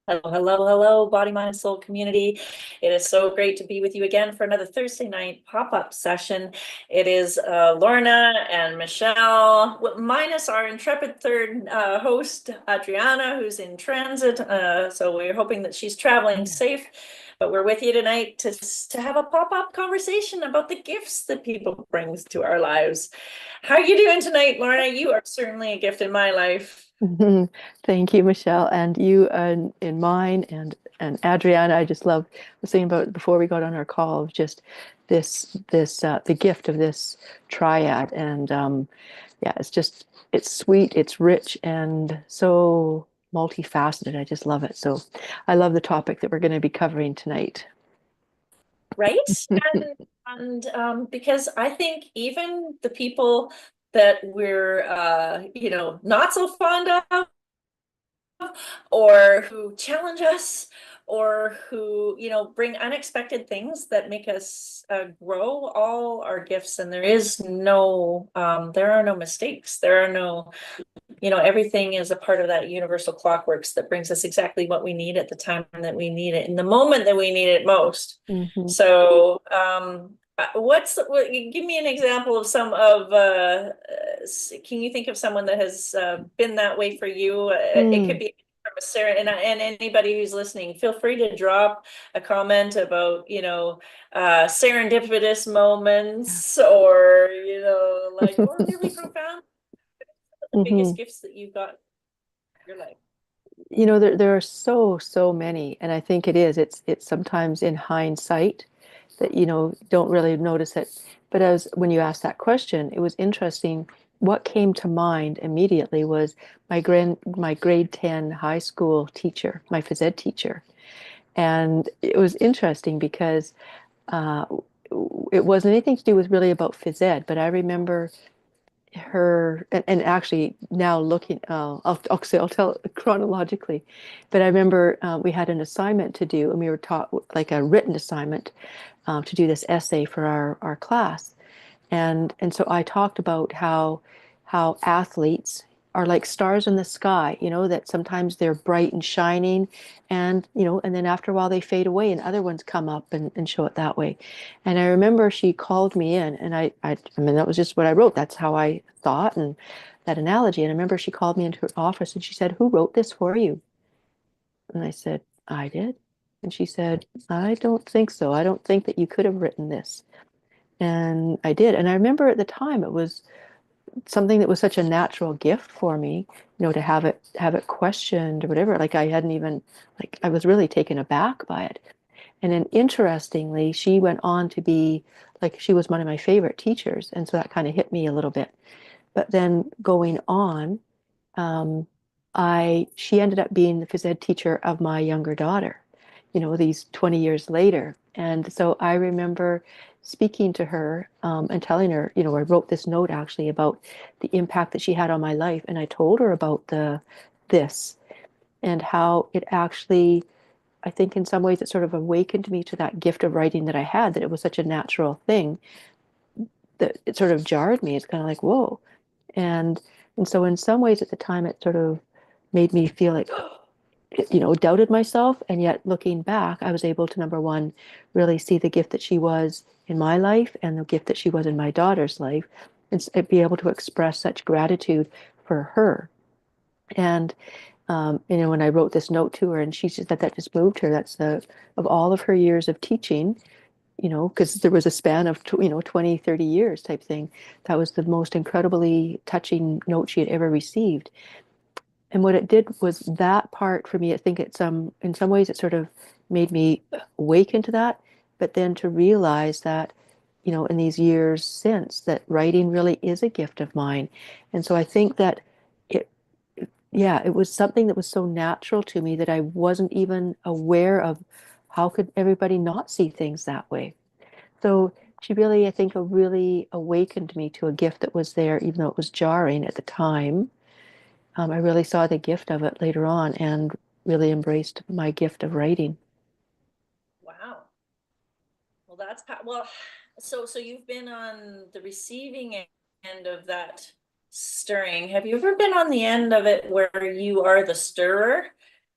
Hello, hello, hello, Body, Mind, Soul community. It is so great to be with you again for another Thursday night pop-up session. It is Lorna and Michelle, minus our intrepid third host, Adriana, who's in transit. So we're hoping that she's traveling safe. But we're with you tonight to have a pop-up conversation about the gifts that people bring to our lives. How are you doing tonight, Lorna? You are certainly a gift in my life. Thank you, Michelle, and you in mine, and Adriana. I just love was saying about before we got on our call of just this the gift of this triad, and yeah, it's sweet, it's rich, and so multifaceted. I just love it. So I love the topic that we're going to be covering tonight. Right? Because I think even the people that we're not so fond of or who challenge us or who bring unexpected things that make us grow, all our gifts, and there are no mistakes, there are no, everything is a part of that universal clockworks that brings us exactly what we need at the time that we need it in the moment that we need it most. Hmm. So give me an example of can you think of someone that has been that way for you? It could Mm. be from a Sarah, and anybody who's listening, feel free to drop a comment about, serendipitous moments, or, or really profound, the Hmm. biggest gifts that you've got in your life. There are so many, and I think it's sometimes in hindsight that don't really notice it. But as when you asked that question, it was interesting. What came to mind immediately was my grade 10 high school teacher, my phys ed teacher. And it was interesting because uh, it wasn't anything to do with really about phys ed, but I remember her, and actually now looking, I'll tell chronologically, but I remember we had an assignment to do, and we were taught like a written assignment to do this essay for our class, and so I talked about how athletes are like stars in the sky, that sometimes they're bright and shining, and and then after a while they fade away and other ones come up and show it that way. And I remember she called me in, and I mean, that was just what I wrote. That's how I thought, and that analogy. And I remember she called me into her office and she said, "Who wrote this for you?" And I said, "I did." And she said, "I don't think so. I don't think that you could have written this." And I did. And I remember at the time it was something that was such a natural gift for me, to have it questioned or whatever. Like I hadn't even like I was really taken aback by it. And then interestingly, she went on to be like she was one of my favorite teachers. And so that kind of hit me a little bit. But then going on, um, I she ended up being the phys ed teacher of my younger daughter, these 20 years later. And so I remember speaking to her and telling her, I wrote this note actually about the impact that she had on my life. And I told her about this and how it actually, I think in some ways it sort of awakened me to that gift of writing that I had, that it was such a natural thing that it sort of jarred me. It's kind of like, whoa. And and so in some ways at the time it sort of made me feel like, doubted myself. And yet looking back, I was able to, number one, really see the gift that she was in my life and the gift that she was in my daughter's life, and be able to express such gratitude for her. And when I wrote this note to her, and she said that just moved her. That's the of all of her years of teaching, because there was a span of 20, 30 years type thing. That was the most incredibly touching note she had ever received. And what it did was that part for me, I think it's in some ways it sort of made me awaken to that, but then to realize that, in these years since, that writing really is a gift of mine. And so I think that it, yeah, it was something that was so natural to me that I wasn't even aware of how could everybody not see things that way. So she really, I think, really awakened me to a gift that was there, even though it was jarring at the time. I really saw the gift of it later on and really embraced my gift of writing. Wow. Well, well. So you've been on the receiving end of that stirring. Have you ever been on the end of it where you are the stirrer,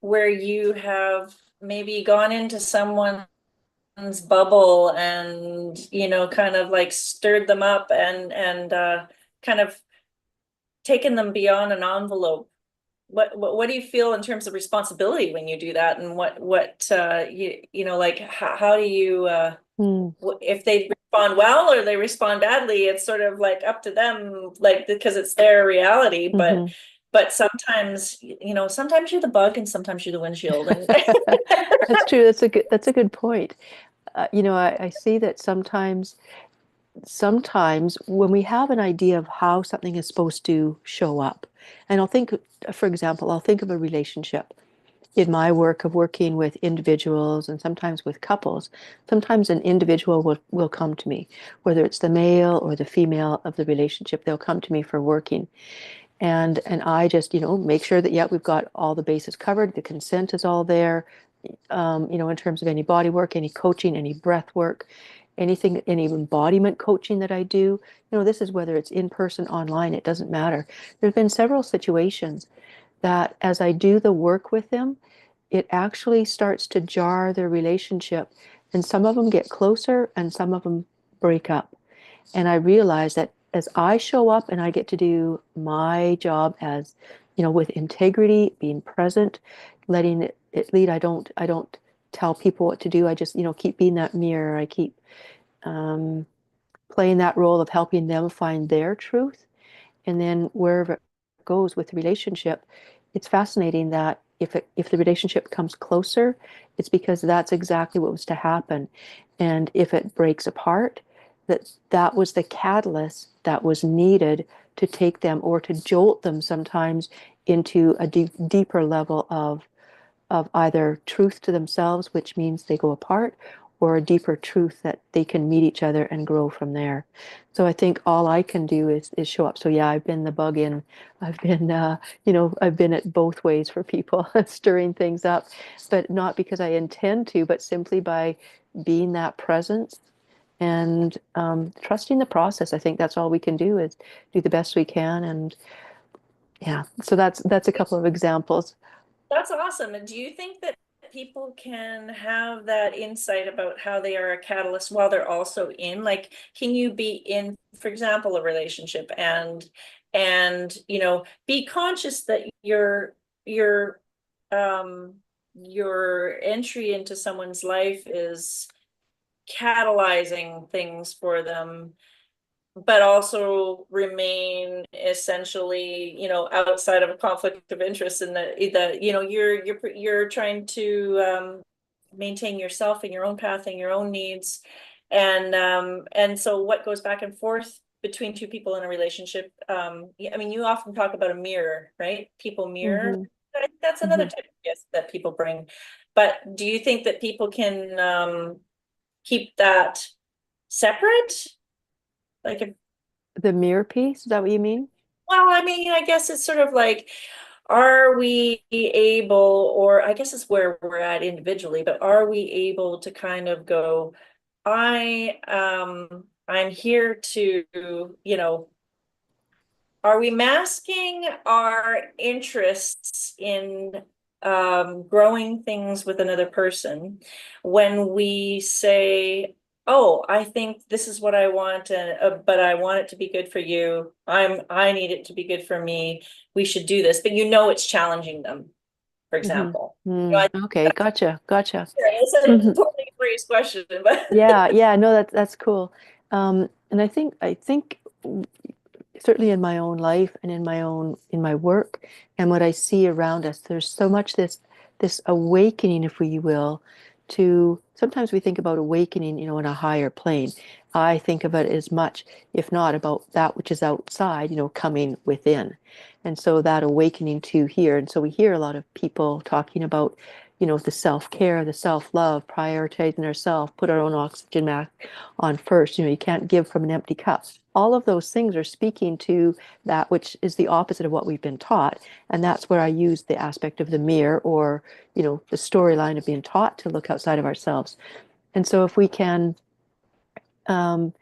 where you have maybe gone into someone's bubble and, kind of like stirred them up and kind of taken them beyond an envelope? What do you feel in terms of responsibility when you do that? And like how do you Mm, if they respond well or they respond badly, it's sort of like up to them, like because it's their reality. But mhm. sometimes, sometimes you're the bug and sometimes you're the windshield. And That's true. That's a good point. I see that sometimes when we have an idea of how something is supposed to show up, and for example, I'll think of a relationship in my work of working with individuals and sometimes with couples. Sometimes an individual will come to me, whether it's the male or the female of the relationship, they'll come to me for working. And I just, make sure that, yeah, we've got all the bases covered, the consent is all there, in terms of any body work, any coaching, any breath work, anything, any embodiment coaching that I do. This is whether it's in person, online, it doesn't matter. There's been several situations that as I do the work with them, it actually starts to jar their relationship. And some of them get closer and some of them break up. And I realize that as I show up and I get to do my job as, with integrity, being present, letting it lead. I don't tell people what to do. I just, keep being that mirror. I keep um, playing that role of helping them find their truth. And then wherever it goes with the relationship, it's fascinating that if the relationship comes closer, it's because that's exactly what was to happen. And if it breaks apart, that was the catalyst that was needed to take them or to jolt them sometimes into a deeper level of either truth to themselves, which means they go apart, or a deeper truth that they can meet each other and grow from there. So I think all I can do is show up. So yeah, I've been the bug in, I've been, I've been it both ways for people, stirring things up, but not because I intend to, but simply by being that presence and trusting the process. I think that's all we can do is do the best we can. And yeah, so that's a couple of examples. that's awesome. And do you think that people can have that insight about how they are a catalyst while they're also in, like, can you be in, for example, a relationship and be conscious that your um your entry into someone's life is catalyzing things for them, but also remain essentially, outside of a conflict of interest in the you're trying to maintain yourself and your own path and your own needs. And so what goes back and forth between two people in a relationship, yeah, I mean, you often talk about a mirror, right? People mirror. Hmm. I think that's another Hmm. type of gift that people bring. But do you think that people can keep that separate? Like if The mirror piece, is that what you mean? Well, I mean, I guess it's sort of like, are we able, or I guess it's where we're at individually, but are we able to kind of go, I'm here to, are we masking our interests in growing things with another person when we say, oh, I think this is what I want, but I want it to be good for you. I need it to be good for me. We should do this, but it's challenging them, for Hmm. example. Mm, okay, gotcha, gotcha. It's a Hmm. totally phrased question, but Yeah, yeah, no, that's cool. And I think certainly in my own life and in my work and what I see around us, there's so much this awakening, if we will, to sometimes we think about awakening, in a higher plane. I think of it as much, if not about that which is outside, coming within. And so that awakening to here. And so we hear a lot of people talking about, the self-care, the self-love, prioritizing ourselves, put our own oxygen mask on first. You can't give from an empty cup. All of those things are speaking to that which is the opposite of what we've been taught. And that's where I use the aspect of the mirror or, the storyline of being taught to look outside of ourselves. And so if we can, um,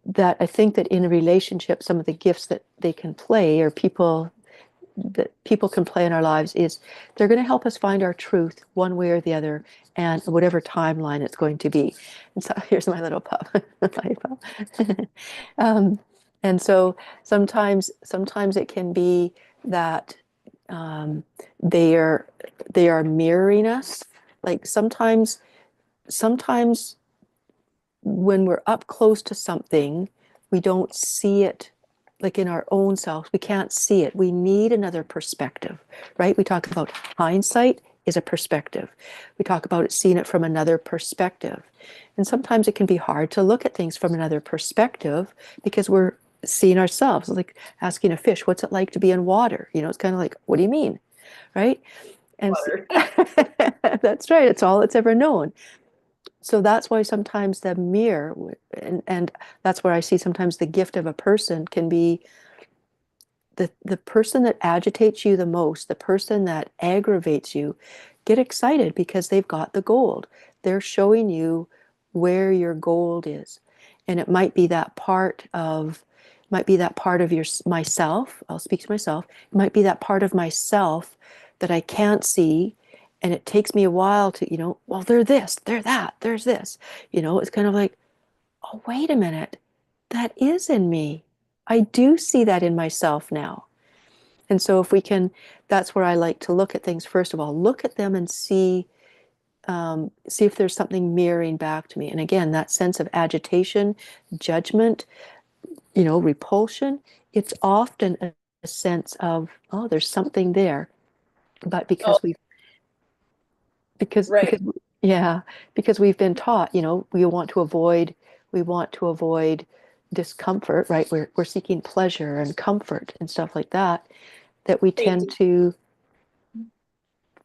that I think that in a relationship, some of the gifts that they can play, or people that people can play in our lives is they're going to help us find our truth one way or the other, and whatever timeline it's going to be. And so here's my little pup. Hi, pup. um, and so sometimes it can be that um, they are they are mirroring us. Like sometimes when we're up close to something, we don't see it like in our own selves. We can't see it. We need another perspective, right? We talk about hindsight is a perspective. We talk about it, seeing it from another perspective. And sometimes it can be hard to look at things from another perspective because we're seeing ourselves, like asking a fish, what's it like to be in water? It's kind of like, what do you mean? Right? And Water. that's right. It's all it's ever known. So that's why sometimes the mirror, and that's where I see sometimes the gift of a person can be the person that agitates you the most, the person that aggravates you. Get excited because they've got the gold. They're showing you where your gold is. And it might be that part of your myself. I'll speak to myself. It might be that part of myself that I can't see. And it takes me a while to, well, they're this, they're that, there's this. It's kind of like, oh, wait a minute. That is in me. I do see that in myself now. And so if we can, that's where I like to look at things. First of all, look at them and see if there's something mirroring back to me. And again, that sense of agitation, judgment, repulsion, it's often a sense of, oh, there's something there. But Oh, because right. yeah, because we've been taught, we want to avoid discomfort, right? We're seeking pleasure and comfort and stuff like that, that we tend Safety. to,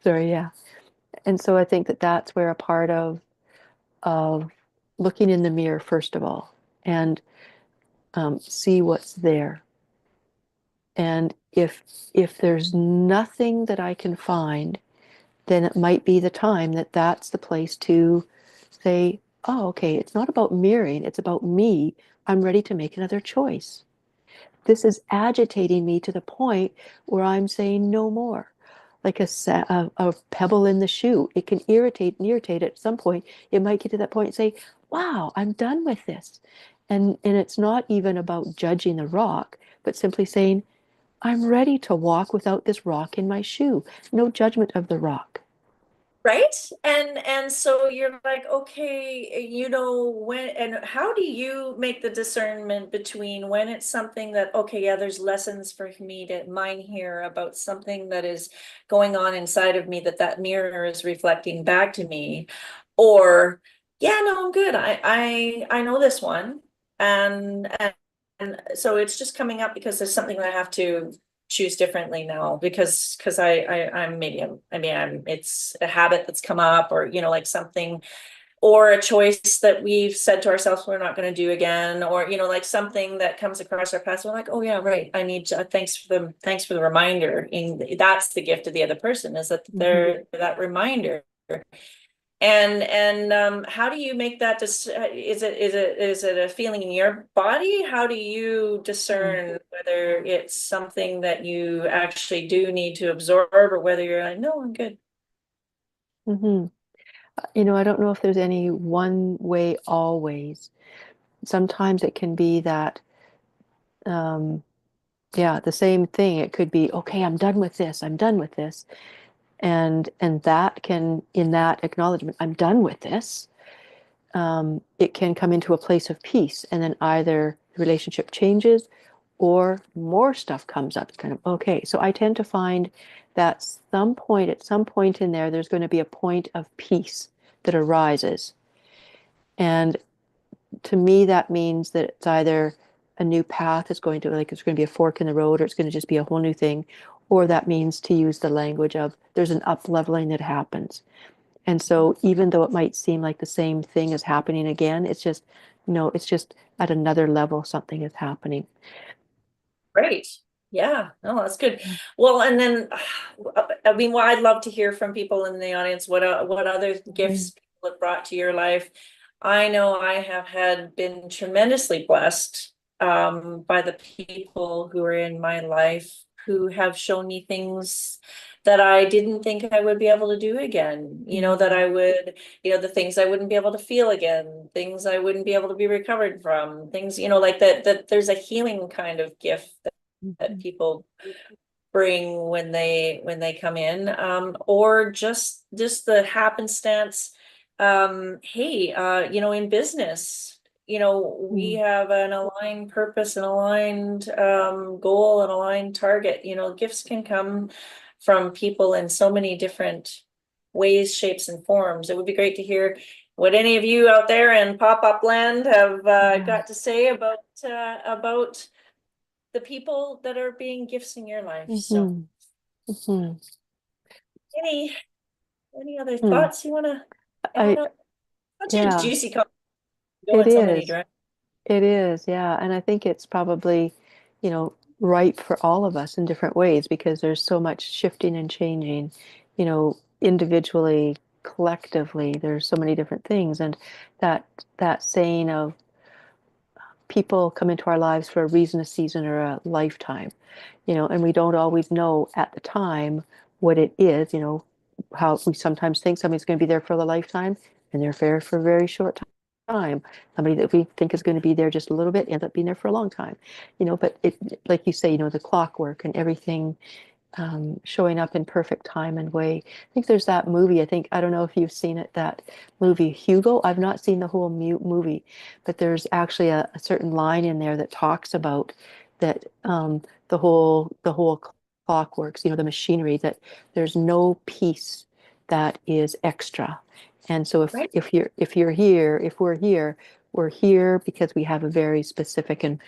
sorry, yeah. And so I think that that's where a part of looking in the mirror, first of all, and see what's there. And if there's nothing that I can find, then it might be the time that's the place to say, oh, okay, it's not about mirroring, it's about me. I'm ready to make another choice. This is agitating me to the point where I'm saying no more. Like a pebble in the shoe. It can irritate and irritate at some point. It might get to that point and say, wow, I'm done with this. And it's not even about judging the rock, but simply saying, I'm ready to walk without this rock in my shoe. No judgment of the rock. Right. And so you're like, okay, when and how do you make the discernment between when it's something that, okay, yeah, there's lessons for me to mine here about something that is going on inside of me that mirror is reflecting back to me, or yeah, no, I'm good. I know this one, and so it's just coming up because there's something that I have to choose differently now because I'm medium. I mean, it's a habit that's come up, or like something, or a choice that we've said to ourselves we're not going to do again, or like something that comes across our path. We're like, oh yeah, right. I need to, thanks for the reminder. And that's the gift of the other person, is that Mhm. they're that reminder. And how do you make that is it a feeling in your body? How do you discern whether it's something that you actually do need to absorb, or whether you're like, no, I'm good? Mhm. I don't know if there's any one way always. Sometimes it can be that, um, yeah, the same thing. It could be, okay, I'm done with this. I'm done with this. And that can, in that acknowledgement, I'm done with this. It can come into a place of peace, and then either the relationship changes or more stuff comes up. It's kind of okay. So I tend to find that at some point in there, there's going to be a point of peace that arises. And to me, that means that it's either a new path is going to, like, it's going to be a fork in the road, or it's going to just be a whole new thing. Or that means, to use the language of, there's an up leveling that happens. And so even though it might seem like the same thing is happening again, it's just, no, it's just at another level, something is happening. Great. Yeah, no, that's good. Well, and then I mean, well, I'd love to hear from people in the audience what other Mhm. gifts people have brought to your life. I know I have been tremendously blessed by the people who are in my life who have shown me things that I didn't think I would be able to do again, that I would, the things I wouldn't be able to feel again, things I wouldn't be able to be recovered from, things, like that there's a healing kind of gift that people bring when they come in, or just the happenstance. Hey, in business, we have an aligned purpose, an aligned goal, an aligned target. Gifts can come from people in so many different ways, shapes, and forms. It would be great to hear what any of you out there in pop-up land have got to say about the people that are being gifts in your life. So any other thoughts you want to add I, up? Such a yeah, juicy conversation. Go it in so many is. directions. It is, yeah. And I think it's probably, right for all of us in different ways because there's so much shifting and changing, individually, collectively, there's so many different things. And that saying of people come into our lives for a reason, a season, or a lifetime, and we don't always know at the time what it is, how we sometimes think somebody's going to be there for a lifetime and they're there for a very short time. Somebody that we think is going to be there just a little bit ends up being there for a long time, but it, like you say, the clockwork and everything showing up in perfect time and way. I think there's that movie. I don't know if you've seen it, that movie Hugo. I've not seen the whole movie, but there's actually a certain line in there that talks about that the whole clockworks, the machinery, that there's no piece that is extra. And so Right. if we're here, we're here because we have a very specific and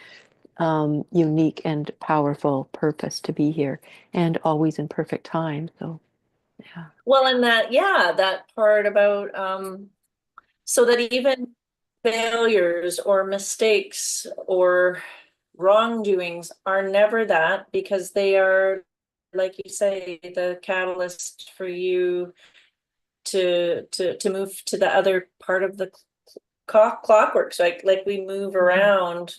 unique and powerful purpose to be here, and always in perfect time. So, yeah. Well, and that part about so that even failures or mistakes or wrongdoings are never that, because they are, like you say, the catalyst for you to move to the other part of the clockworks, like we move around,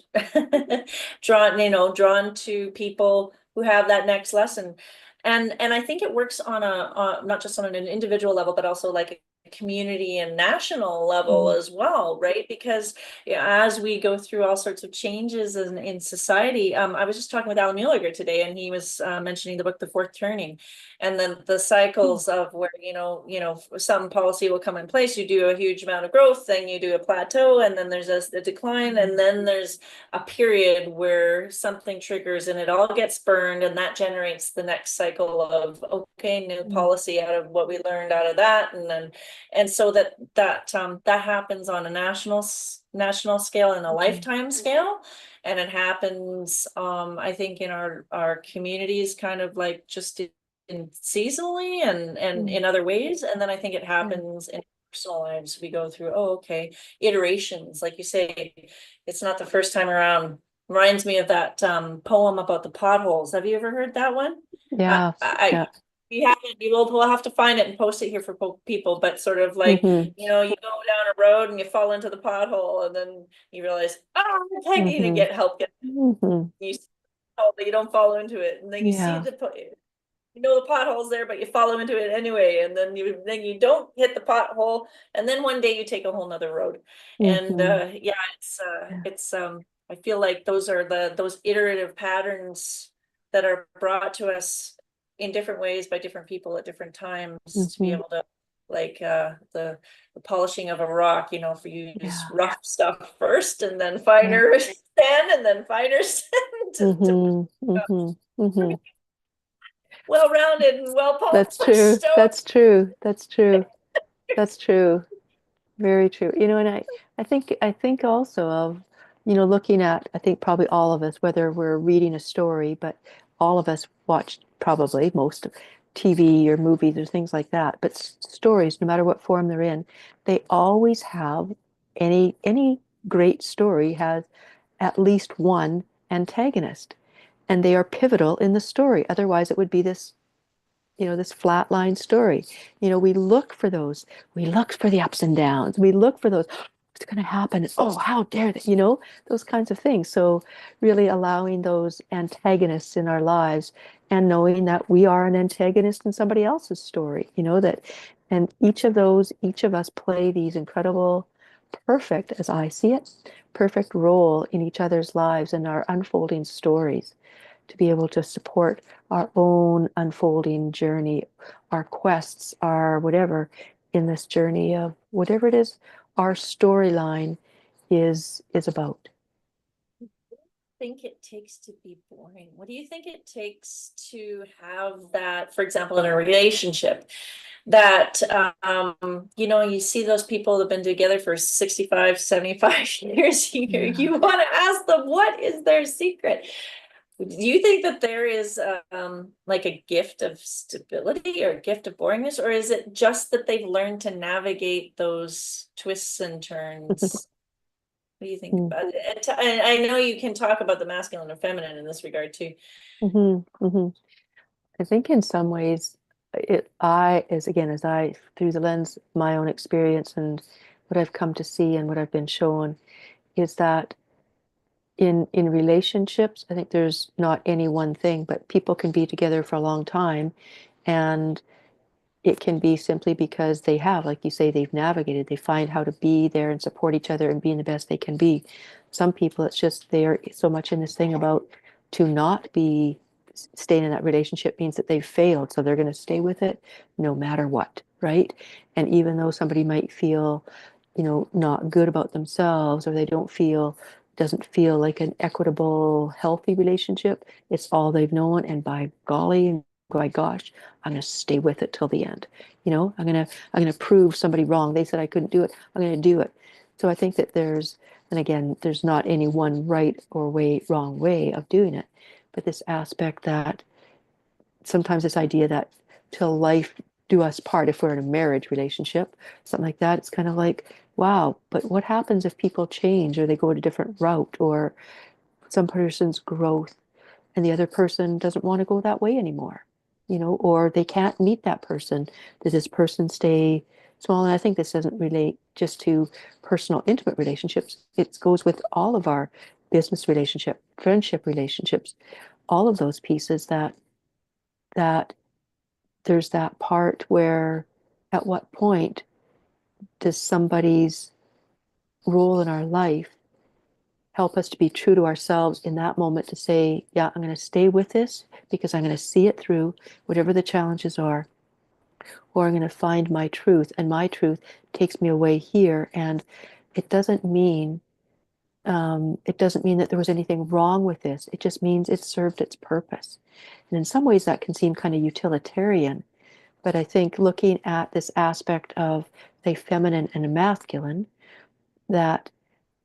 drawn to people who have that next lesson. And I think it works on not just on an individual level, but also like a community and national level as well, right? Because as we go through all sorts of changes in society, I was just talking with Alan Mueller today, and he was mentioning the book The Fourth Turning, and then the cycles of where some policy will come in place, you do a huge amount of growth, then you do a plateau, and then there's a decline, and then there's a period where something triggers and it all gets burned, and that generates the next cycle of, okay, new policy out of what we learned out of that. And so that happens on a national scale and a lifetime scale, and it happens I think in our communities kind of like just in seasonally and in other ways. And then I think it happens in personal lives. We go through, okay, iterations, like you say. It's not the first time around. Reminds me of that poem about the potholes. Have you ever heard that one? Yeah. Yeah. You haven't, we'll have to find it and post it here for people, but sort of like, you go down a road and you fall into the pothole, and then you realize, I'm to get help. You but you don't fall into it, and then you see the pothole's there, but you follow into it anyway, and then you don't hit the pothole, and then one day you take a whole nother road. And it's I feel like those are those iterative patterns that are brought to us in different ways by different people at different times, to be able to, like the polishing of a rock, for you use rough stuff first, and then finer sand, and then finer sand well-rounded and well-polished. That's true. That's true. That's true. That's true. Very true. And I think also of, looking at, I think probably all of us, whether we're reading a story, but all of us watch probably most of TV or movies or things like that. But stories, no matter what form they're in, they always have, any great story has at least one antagonist, and they are pivotal in the story. Otherwise, it would be this flatline story. We look for those. We look for the ups and downs. We look for those it's going to happen. Oh, how dare they, those kinds of things. So really allowing those antagonists in our lives and knowing that we are an antagonist in somebody else's story, that, and each of us play these incredible, perfect, as I see it, perfect role in each other's lives and our unfolding stories to be able to support our own unfolding journey, our quests, our whatever in this journey of whatever it is our storyline is about. Think it takes to be boring? What do you think it takes to have that, for example, in a relationship, that you see those people that have been together for 65, 75 years, you want to ask them, what is their secret? Do you think that there is like a gift of stability or a gift of boringness, or is it just that they've learned to navigate those twists and turns? What do you think about it? And I know you can talk about the masculine and feminine in this regard too. I think in some ways, as I, through the lens of my own experience and what I've come to see and what I've been shown, is that in relationships, I think there's not any one thing, but people can be together for a long time, and it can be simply because they have, like you say, they've navigated, they find how to be there and support each other and being the best they can be. Some people, it's just they're so much in this thing about to not be staying in that relationship means that they've failed. So they're going to stay with it no matter what, right? And even though somebody might feel, not good about themselves, or they doesn't feel like an equitable, healthy relationship, it's all they've known. And by golly, by gosh, I'm going to stay with it till the end. I'm going to prove somebody wrong. They said I couldn't do it. I'm going to do it. So I think that and again, there's not any one right or wrong way of doing it, but this aspect that sometimes this idea that till life do us part, if we're in a marriage relationship, something like that, it's kind of like, wow, but what happens if people change or they go a different route, or some person's growth and the other person doesn't want to go that way anymore, or they can't meet that person. Does this person stay small? And I think this doesn't relate just to personal, intimate relationships. It goes with all of our business relationship, friendship relationships, all of those pieces that there's that part where at what point does somebody's role in our life help us to be true to ourselves in that moment, to say, yeah, I'm going to stay with this because I'm going to see it through, whatever the challenges are, or I'm going to find my truth, and my truth takes me away here. And it doesn't mean that there was anything wrong with this. It just means it served its purpose. And in some ways that can seem kind of utilitarian, but I think looking at this aspect of a feminine and a masculine, that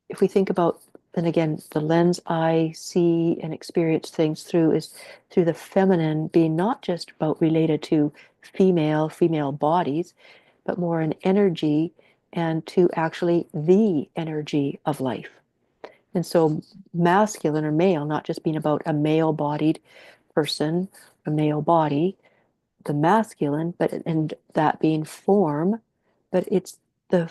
if we think about, and again, the lens I see and experience things through is through the feminine being not just about related to female bodies, but more an energy, and to actually the energy of life. And so masculine or male, not just being about a male-bodied person, a male body, the masculine, but and that being form, but it's the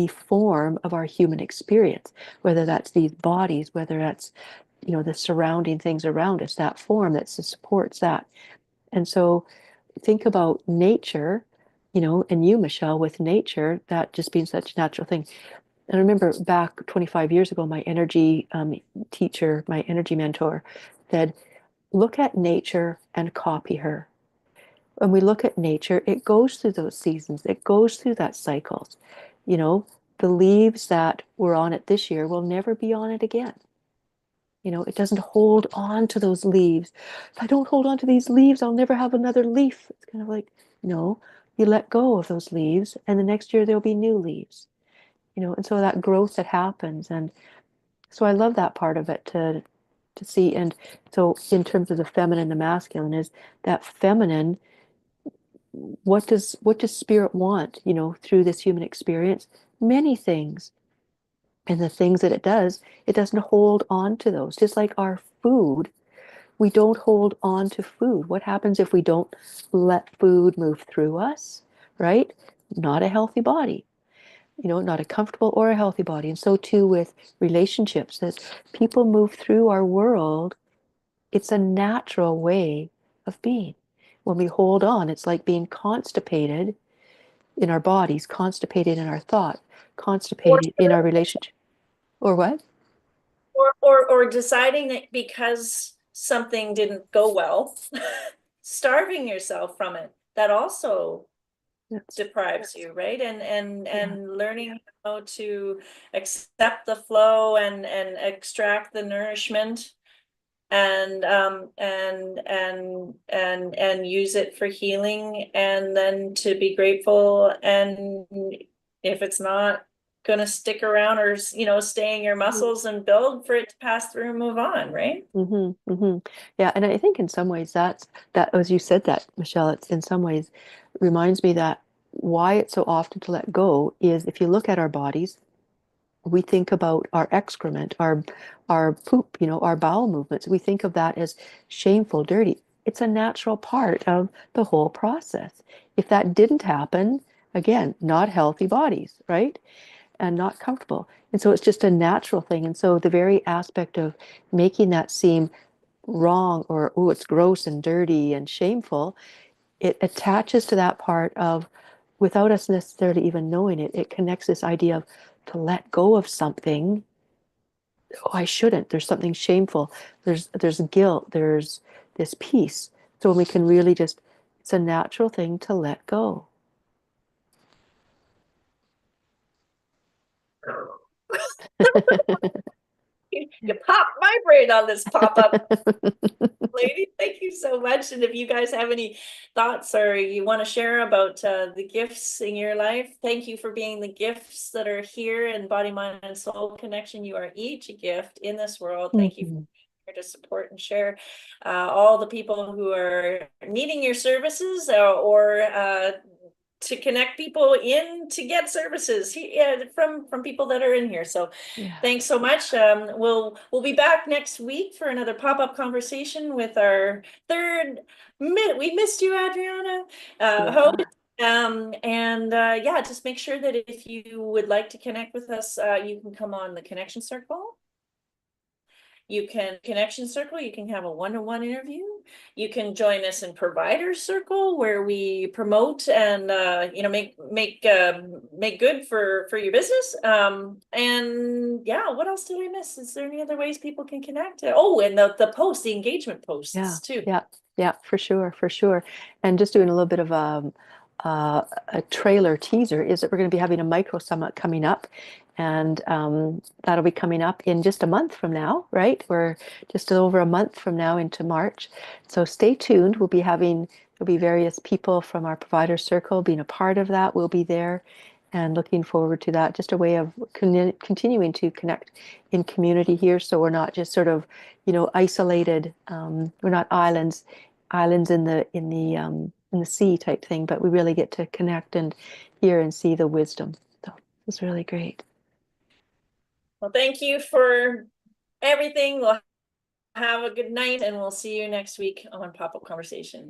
form of our human experience, whether that's these bodies, whether that's the surrounding things around us, that form that supports that. And so think about nature, and you, Michelle, with nature, that just being such a natural thing. And I remember back 25 years ago, my energy teacher, my energy mentor, said, look at nature and copy her. When we look at nature, it goes through those seasons, it goes through that cycles. The leaves that were on it this year will never be on it again. It doesn't hold on to those leaves. If I don't hold on to these leaves, I'll never have another leaf. It's kind of like, no, you let go of those leaves, and the next year there'll be new leaves. And so that growth that happens. And so I love that part of it to see. And so in terms of the feminine, the masculine, is that feminine, what does spirit want, through this human experience? Many things. And the things that it doesn't hold on to those. Just like our food, we don't hold on to food. What happens if we don't let food move through us, right? Not a healthy body. not a comfortable or a healthy body. And so too with relationships, as people move through our world, it's a natural way of being. When we hold on, it's like being constipated in our bodies, constipated in our thought, Or, constipated in our relationship. Or what? or deciding that because something didn't go well, starving yourself from it, that also That's, deprives you, right? yeah. And learning how to accept the flow and extract the nourishment and use it for healing, and then to be grateful, and if it's not gonna stick around or stay in your muscles, and build for it to pass through and move on, right? Yeah, and I think in some ways that as you said that, Michelle, it's in some ways reminds me that why it's so often to let go is if you look at our bodies, we think about our excrement, our poop, our bowel movements. We think of that as shameful, dirty. It's a natural part of the whole process. If that didn't happen, again, not healthy bodies, right? And not comfortable. And so it's just a natural thing. And so the very aspect of making that seem wrong or, oh, it's gross and dirty and shameful, it attaches to that part of, without us necessarily even knowing it, it connects this idea of to let go of something. Oh, I shouldn't. There's something shameful. There's guilt. There's this peace. So when we can really just, it's a natural thing to let go. You pop my brain on this pop-up, lady. Thank you so much. And if you guys have any thoughts or you want to share about the gifts in your life, thank you for being the gifts that are here in Body, Mind, and Soul Connection. You are each a gift in this world. Thank you for Mhm. here to support and share all the people who are needing your services, or to connect people in to get services from people that are in here. So Yeah. thanks so much. We'll be back next week for another pop-up conversation with our third we missed you, Adriana, host. Yeah, just make sure that if you would like to connect with us, you can come on the Connection Circle. You can Connection Circle, you can have a one-to-one interview. You can join us in Provider Circle, where we promote and make good for your business. And yeah, what else did I miss? Is there any other ways people can connect? Oh, and the engagement Yeah, posts too. yeah, for sure, for sure. And just doing a little bit of a trailer teaser is that we're going to be having a micro summit coming up, and that'll be coming up in just a month from now, right? We're just over a month from now into March. So stay tuned. There'll be various people from our provider circle being a part of that. We'll be there and looking forward to that. Just a way of continuing to connect in community here, so we're not just sort of isolated. We're not islands in the sea type thing, but we really get to connect and hear and see the wisdom. So it's really great. Well, thank you for everything. We'll have a good night, and we'll see you next week on Pop-Up Conversation.